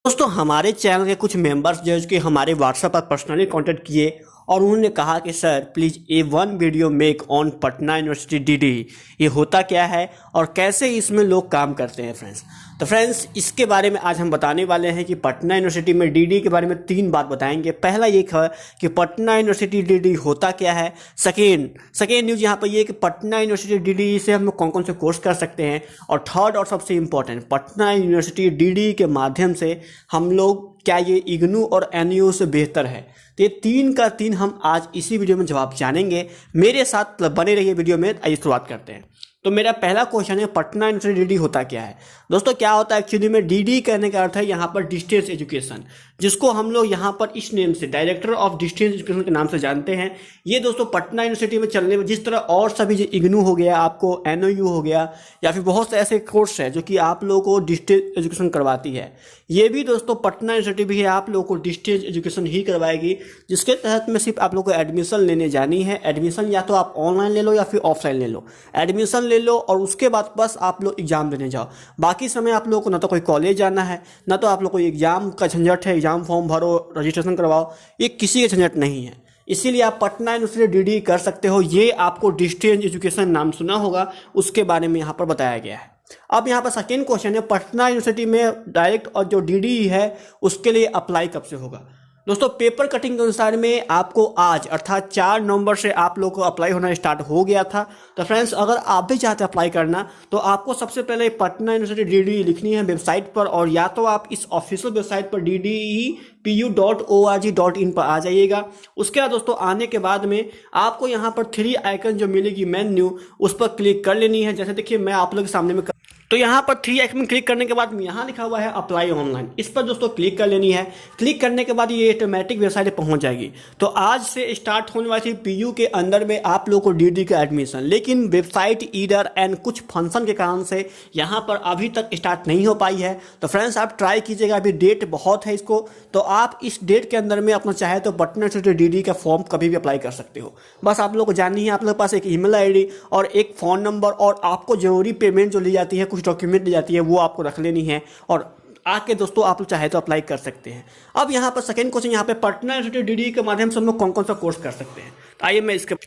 दोस्तों हमारे चैनल के कुछ मेंबर्स जो कि हमारे व्हाट्सएप पर पर्सनली कांटेक्ट किए और उन्होंने कहा कि sir please A one video make on Patna university DD. ये होता क्या है और कैसे इसमें लोग काम करते हैं फ्रेंड्स। तो फ्रेंड्स इसके बारे में आज हम बताने वाले हैं कि पटना यूनिवर्सिटी में डीडी के बारे में 3 बात बताएंगे। पहला ये है कि पटना यूनिवर्सिटी डीडी होता क्या है। सेकेंड न्यूज़ यहाँ पर ये कि पटना यूनिवर्सिटी डीडी से हम लोग कौन कौन से कोर्स कर सकते हैं। और थर्ड और सबसे इम्पोर्टेंट, पटना यूनिवर्सिटी डीडी के माध्यम से हम लोग क्या ये इग्नू और एनयू से बेहतर है। तो ये 3 का 3 हम आज इसी वीडियो में जवाब जानेंगे। मेरे साथ बने रहिए वीडियो में। आइए शुरुआत करते हैं। तो मेरा पहला क्वेश्चन है पटना यूनिवर्सिटी डीडी होता क्या है। दोस्तों क्या होता है एक्चुअली में, डीडी कहने का अर्थ है यहाँ पर डिस्टेंस एजुकेशन, जिसको हम लोग यहाँ पर इस नेम से डायरेक्टर ऑफ डिस्टेंस एजुकेशन के नाम से जानते हैं। ये दोस्तों पटना यूनिवर्सिटी में चलने में जिस तरह और सभी जो इग्नू हो गया, आपको एनओयू हो गया, या फिर बहुत से ऐसे कोर्स है जो कि आप लोगों को डिस्टेंस एजुकेशन करवाती है, ये भी दोस्तों पटना यूनिवर्सिटी भी है आप लोगों को डिस्टेंस एजुकेशन ही करवाएगी, जिसके तहत में सिर्फ आप लोग को एडमिशन लेने जानी है। एडमिशन या तो आप ऑनलाइन ले लो या फिर ऑफलाइन ले लो। एडमिशन ले लो और उसके बाद बस आप लोग एग्जाम देने जाओ। बाकी समय आप लोगों को ना तो कोई कॉलेज जाना है, ना तो आप लोग को एग्जाम का झंझट है, एग्जाम फॉर्म भरो, रजिस्ट्रेशन करवाओ, ये किसी का झंझट नहीं है। इसीलिए आप पटना यूनिवर्सिटी डीडी कर सकते हो। ये आपको डिस्टेंस एजुकेशन नाम सुना होगा, उसके बारे में यहाँ पर बताया गया है। अब यहाँ पर सेकेंड क्वेश्चन है पटना यूनिवर्सिटी में डायरेक्ट और जो डीडी है उसके लिए अप्लाई कब से होगा। दोस्तों पेपर कटिंग के अनुसार में आपको आज अर्थात 4 नवंबर से आप लोग को अप्लाई होना स्टार्ट हो गया था। तो फ्रेंड्स अगर आप भी चाहते हैं अप्लाई करना तो आपको सबसे पहले पटना यूनिवर्सिटी डीडी लिखनी है वेबसाइट पर, और या तो आप इस ऑफिशियल वेबसाइट पर ddepu.org.in पर आ जाइएगा। उसके बाद दोस्तों आने के बाद में आपको यहाँ पर 3 आइकन जो मिलेगी मेन्यू, उस पर क्लिक कर लेनी है। जैसे देखिए मैं आप लोग के सामने में तो यहाँ पर 3 आइकन में क्लिक करने के बाद यहाँ लिखा हुआ है अप्लाई ऑनलाइन, इस पर दोस्तों क्लिक कर लेनी है। क्लिक करने के बाद ये ऑटोमेटिक वेबसाइट पर पहुँच जाएगी। तो आज से स्टार्ट होने वाली थी पीयू के अंदर में आप लोगों को डीडी का एडमिशन, लेकिन वेबसाइट ईडर एंड कुछ फंक्शन के कारण से यहाँ पर अभी तक स्टार्ट नहीं हो पाई है। तो फ्रेंड्स आप ट्राई कीजिएगा, अभी डेट बहुत है इसको, तो आप इस डेट के अंदर में अपना चाहे तो पटना यूनिवर्सिटी डीडी का फॉर्म कभी भी अप्लाई कर सकते हो। बस आप लोग को जाननी है, आप लोग के पास एक ईमेल आईडी और एक फ़ोन नंबर, और आपको जरूरी पेमेंट जो ली जाती है, कुछ डॉक्यूमेंट ली जाती है, वो आपको रख लेनी है और आके दोस्तों आप लोग चाहे तो अप्लाई कर सकते हैं। अब यहाँ पर सेकंड क्वेश्चन, यहाँ पे पटना यूनिवर्सिटी डीडी के माध्यम से हम लोग कौन कौन सा कोर्स कर सकते हैं। तो आइए मैं इसके तो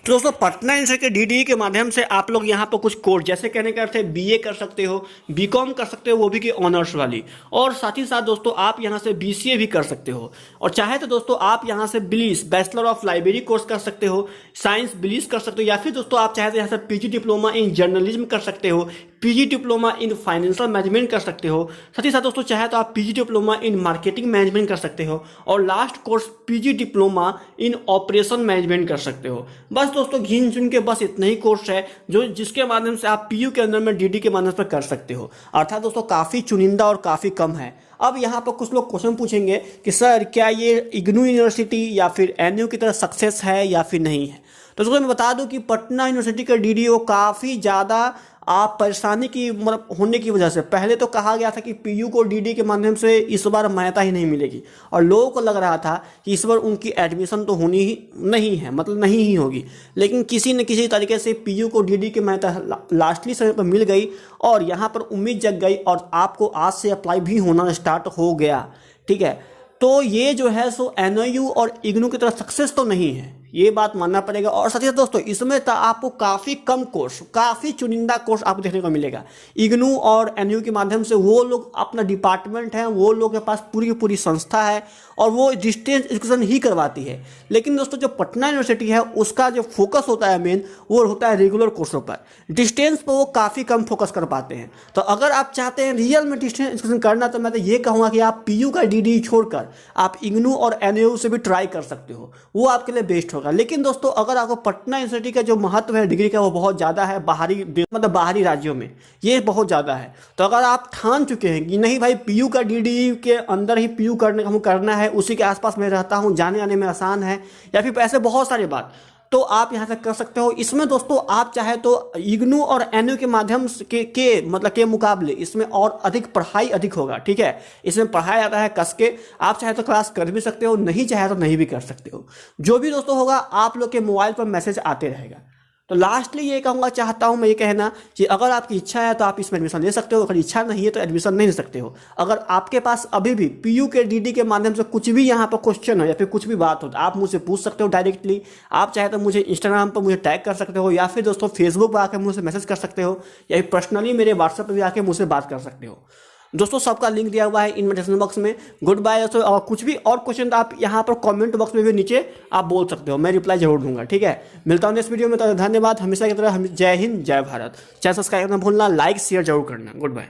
दोस्तों पटना यूनिवर्सिटी डीडी के माध्यम से आप लोग यहाँ पर कुछ कोर्स, जैसे कहने का अर्थ है बीए कर सकते हो, बीकॉम कर सकते हो, वो भी की ऑनर्स वाली, और साथ ही साथ दोस्तों आप यहाँ से बीसीए भी कर सकते हो। और चाहे तो दोस्तों आप यहाँ से बिलीस बैचलर ऑफ लाइब्रेरी कोर्स कर सकते हो, साइंस बिलीस कर सकते हो, या फिर दोस्तों आप चाहे तो यहाँ से पीजी डिप्लोमा इन जर्नलिज्म कर सकते हो, PG diploma in financial management कर सकते हो। साथ ही साथ दोस्तों चाहे तो आप PG diploma in marketing management कर सकते हो, और last course PG diploma in operation management कर सकते हो। बस दोस्तों गिन चुन के बस इतना ही कोर्स है जो जिसके माध्यम से आप पीयू के अंदर में डीडी के माध्यम से कर सकते हो। अर्थात दोस्तों काफ़ी चुनिंदा और काफ़ी कम है। अब यहाँ पर कुछ लोग क्वेश्चन पूछेंगे कि सर क्या ये इग्नू यूनिवर्सिटी या फिर एनयू की तरह सक्सेस है या फिर नहीं है। तो दोस्तों मैं बता दूं कि पटना यूनिवर्सिटी का डीडी वो काफ़ी ज़्यादा आप परेशानी की मतलब होने की वजह से, पहले तो कहा गया था कि पीयू को डीडी के माध्यम से इस बार मान्यता ही नहीं मिलेगी, और लोगों को लग रहा था कि इस बार उनकी एडमिशन तो होनी ही नहीं है, मतलब नहीं ही होगी। लेकिन किसी न किसी तरीके से पीयू को डीडी की मान्यता लास्टली समय पर मिल गई और यहाँ पर उम्मीद जग गई, और आपको आज से अप्लाई भी होना स्टार्ट हो गया। ठीक है, तो ये जो है सो एनओयू और इग्नू की तरह सक्सेस तो नहीं है, ये बात मानना पड़ेगा। और साथ ही साथ दोस्तों इसमें तो आपको काफ़ी कम कोर्स, काफ़ी चुनिंदा कोर्स आपको देखने को मिलेगा। इग्नू और एनयू के माध्यम से वो लोग अपना डिपार्टमेंट है, वो लोग के पास पूरी की पूरी संस्था है और वो डिस्टेंस एजुकेशन ही करवाती है। लेकिन दोस्तों जो पटना यूनिवर्सिटी है उसका जो फोकस होता है मेन, वो होता है रेगुलर कोर्सों पर। डिस्टेंस पर वो काफ़ी कम फोकस कर पाते हैं। तो अगर आप चाहते हैं रियल में डिस्टेंस एजुकेशन करना, तो मैं तो ये कहूँगा कि आप पीयू का डीडी छोड़कर आप इग्नू और एनयू से भी ट्राई कर सकते हो, वो आपके लिए बेस्ट होगा। लेकिन दोस्तों अगर आपको पटना यूनिवर्सिटी का जो महत्व है डिग्री का वो बहुत ज़्यादा है, बाहरी राज्यों में ये बहुत ज़्यादा है। तो अगर आप ठान चुके हैं कि नहीं भाई पीयू का डीडी के अंदर ही पीयू करना है, उसी के आसपास मैं रहता हूँ, जाने आने में आसान है, या फिर ऐसे बहुत सारी बात, तो आप यहाँ तक कर सकते हो। इसमें दोस्तों आप चाहे तो इग्नू और एनयू के माध्यम के मुकाबले इसमें और अधिक पढ़ाई अधिक होगा। ठीक है, इसमें पढ़ाया जाता है कस के, आप चाहे तो क्लास कर भी सकते हो, नहीं चाहे तो नहीं भी कर सकते हो। जो भी दोस्तों होगा आप लोग के मोबाइल पर मैसेज आते रहेगा। तो लास्टली ये कहूँगा चाहता हूँ मैं ये कहना कि अगर आपकी इच्छा है तो आप इसमें एडमिशन ले सकते हो, अगर इच्छा नहीं है तो एडमिशन नहीं ले सकते हो। अगर आपके पास अभी भी पीयू के डीडी के माध्यम से कुछ भी यहाँ पर क्वेश्चन हो या फिर कुछ भी बात हो तो आप मुझसे पूछ सकते हो डायरेक्टली। आप चाहे तो मुझे इंस्टाग्राम पर मुझे टैग कर सकते हो, या फिर दोस्तों फेसबुक पर आकर मुझसे मैसेज कर सकते हो, या फिर पर्सनली मेरे व्हाट्सएप पर भी आके मुझसे बात कर सकते हो। दोस्तों सबका लिंक दिया हुआ है इन्विटेशन बॉक्स में। गुड बाय दोस्तों। और कुछ भी और क्वेश्चन तो आप यहाँ पर कमेंट बॉक्स में भी नीचे आप बोल सकते हो, मैं रिप्लाई जरूर दूंगा। ठीक है, मिलता हूँ नेक्स्ट वीडियो में। तो धन्यवाद हमेशा की तरह। जय हिंद जय भारत। चैनल सब्सक्राइब करना भूलना, लाइक शेयर जरूर करना। Good bye.